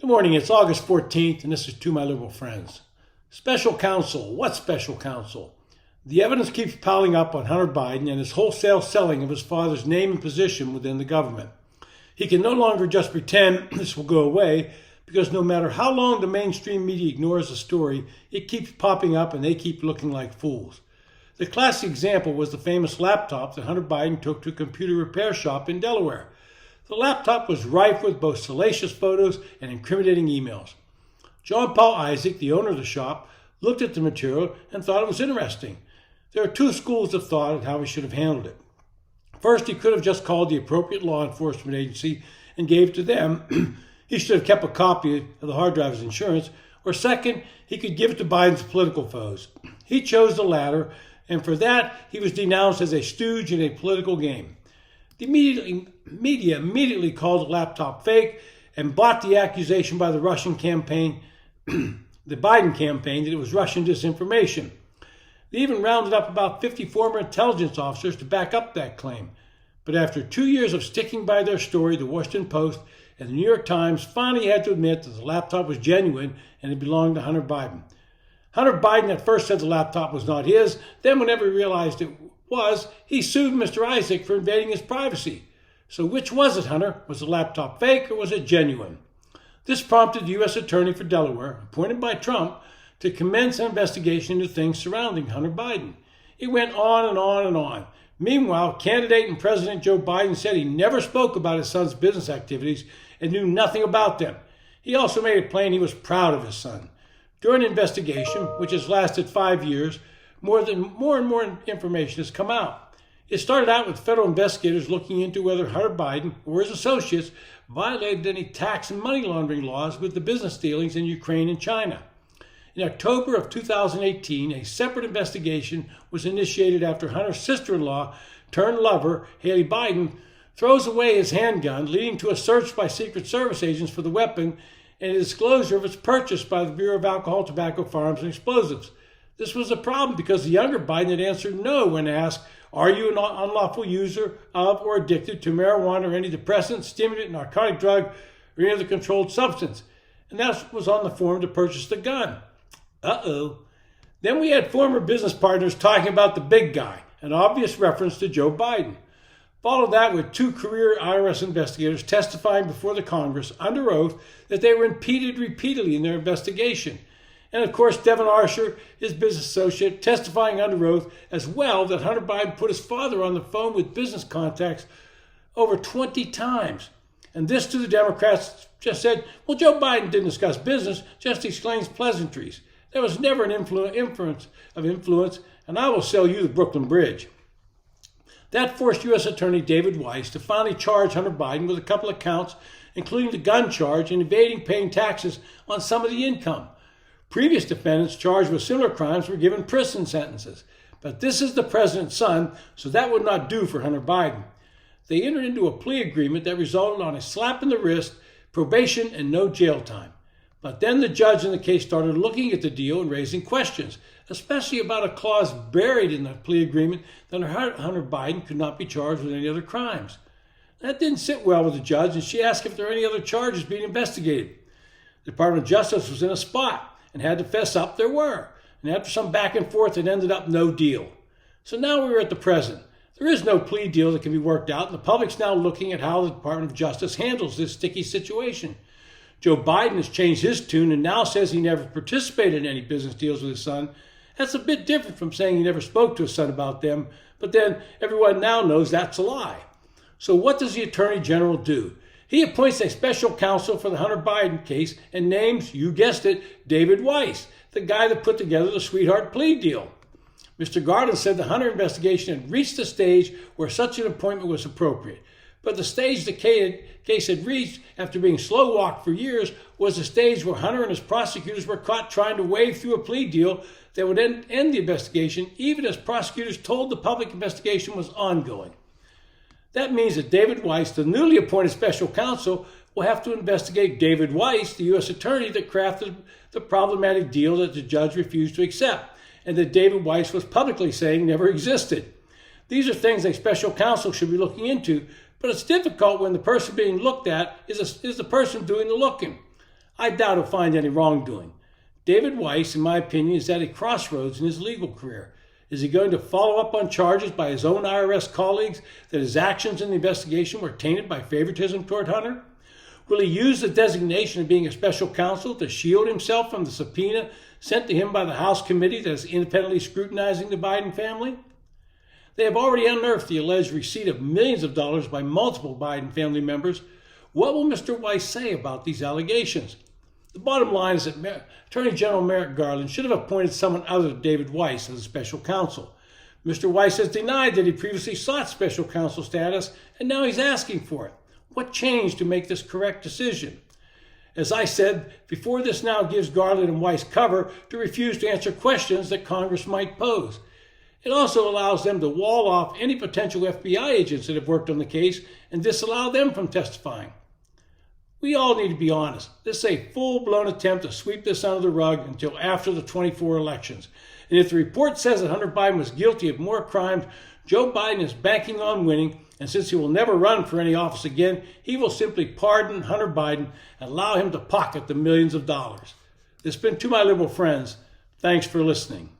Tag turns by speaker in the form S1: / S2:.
S1: Good morning, it's August 14th, and this is To My Liberal Friends. Special counsel. What special counsel? The evidence keeps piling up on Hunter Biden and his wholesale selling of his father's name and position within the government. He can no longer just pretend this will go away, because no matter how long the mainstream media ignores the story, it keeps popping up and they keep looking like fools. The classic example was the famous laptop that Hunter Biden took to a computer repair shop in Delaware. The laptop was rife with both salacious photos and incriminating emails. John Paul Isaac, the owner of the shop, looked at the material and thought it was interesting. There are two schools of thought on how he should have handled it. First, he could have just called the appropriate law enforcement agency and gave it to them. He should have kept a copy of the hard drive as insurance. Or second, he could give it to Biden's political foes. He chose the latter, and for that, he was denounced as a stooge in a political game. The media immediately called the laptop fake and bought the accusation by the Russian campaign, the Biden campaign, that it was Russian disinformation. They even rounded up about 50 former intelligence officers to back up that claim. But after 2 years of sticking by their story, the Washington Post and the New York Times finally had to admit that the laptop was genuine and it belonged to Hunter Biden. Hunter Biden at first said the laptop was not his. Then, whenever he realized it was, he sued Mr. Isaac for invading his privacy. So which was it, Hunter? Was the laptop fake or was it genuine? This prompted the U.S. Attorney for Delaware, appointed by Trump, to commence an investigation into things surrounding Hunter Biden. It went on and on and on. Meanwhile, candidate and President Joe Biden said he never spoke about his son's business activities and knew nothing about them. He also made it plain he was proud of his son. During the investigation, which has lasted 5 years, more and more information has come out. It started out with federal investigators looking into whether Hunter Biden or his associates violated any tax and money laundering laws with the business dealings in Ukraine and China. In October of 2018, a separate investigation was initiated after Hunter's sister-in-law turned lover, Haley Biden, throws away his handgun, leading to a search by Secret Service agents for the weapon and a disclosure of its purchase by the Bureau of Alcohol, Tobacco, Firearms, and Explosives. This was a problem because the younger Biden had answered no when asked, "Are you an unlawful user of or addicted to marijuana or any depressant, stimulant, narcotic drug, or any other controlled substance?" And that was on the form to purchase the gun. Uh-oh. Then we had former business partners talking about the big guy, an obvious reference to Joe Biden. Followed that with two career IRS investigators testifying before the Congress under oath that they were impeded repeatedly in their investigation. And of course, Devin Archer, his business associate, testifying under oath as well that Hunter Biden put his father on the phone with business contacts over 20 times. And this to the Democrats just said, well, Joe Biden didn't discuss business, just explains pleasantries. There was never an influence, and I will sell you the Brooklyn Bridge. That forced U.S. Attorney David Weiss to finally charge Hunter Biden with a couple of counts, including the gun charge and evading paying taxes on some of the income. Previous defendants charged with similar crimes were given prison sentences. But this is the president's son, so that would not do for Hunter Biden. They entered into a plea agreement that resulted on a slap in the wrist, probation, and no jail time. But then the judge in the case started looking at the deal and raising questions, especially about a clause buried in the plea agreement that Hunter Biden could not be charged with any other crimes. That didn't sit well with the judge, and she asked if there were any other charges being investigated. The Department of Justice was in a spot and had to fess up there were. And after some back and forth, it ended up no deal. So now we're at the present. There is no plea deal that can be worked out, and the public's now looking at how the Department of Justice handles this sticky situation. Joe Biden has changed his tune and now says he never participated in any business deals with his son. That's a bit different from saying he never spoke to his son about them, but then everyone now knows that's a lie. So what does the Attorney General do? He appoints a special counsel for the Hunter Biden case and names, you guessed it, David Weiss, the guy that put together the sweetheart plea deal. Mr. Garden said the Hunter investigation had reached a stage where such an appointment was appropriate. But the stage the case had reached after being slow-walked for years was the stage where Hunter and his prosecutors were caught trying to wave through a plea deal that would end the investigation, even as prosecutors told the public investigation was ongoing. That means that David Weiss, the newly appointed special counsel, will have to investigate David Weiss, the U.S. attorney that crafted the problematic deal that the judge refused to accept, and that David Weiss was publicly saying never existed. These are things a special counsel should be looking into, but it's difficult when the person being looked at is the person doing the looking. I doubt he'll find any wrongdoing. David Weiss, in my opinion, is at a crossroads in his legal career. Is he going to follow up on charges by his own IRS colleagues that his actions in the investigation were tainted by favoritism toward Hunter? Will he use the designation of being a special counsel to shield himself from the subpoena sent to him by the House committee that is independently scrutinizing the Biden family? They have already unearthed the alleged receipt of millions of dollars by multiple Biden family members. What will Mr. Weiss say about these allegations? The bottom line is that Attorney General Merrick Garland should have appointed someone other than David Weiss as a special counsel. Mr. Weiss has denied that he previously sought special counsel status, and now he's asking for it. What changed to make this correct decision? As I said before, this now gives Garland and Weiss cover to refuse to answer questions that Congress might pose. It also allows them to wall off any potential FBI agents that have worked on the case and disallow them from testifying. We all need to be honest. This is a full-blown attempt to sweep this under the rug until after the 24 elections. And if the report says that Hunter Biden was guilty of more crimes, Joe Biden is banking on winning, and since he will never run for any office again, he will simply pardon Hunter Biden and allow him to pocket the millions of dollars. This has been To My Liberal Friends. Thanks for listening.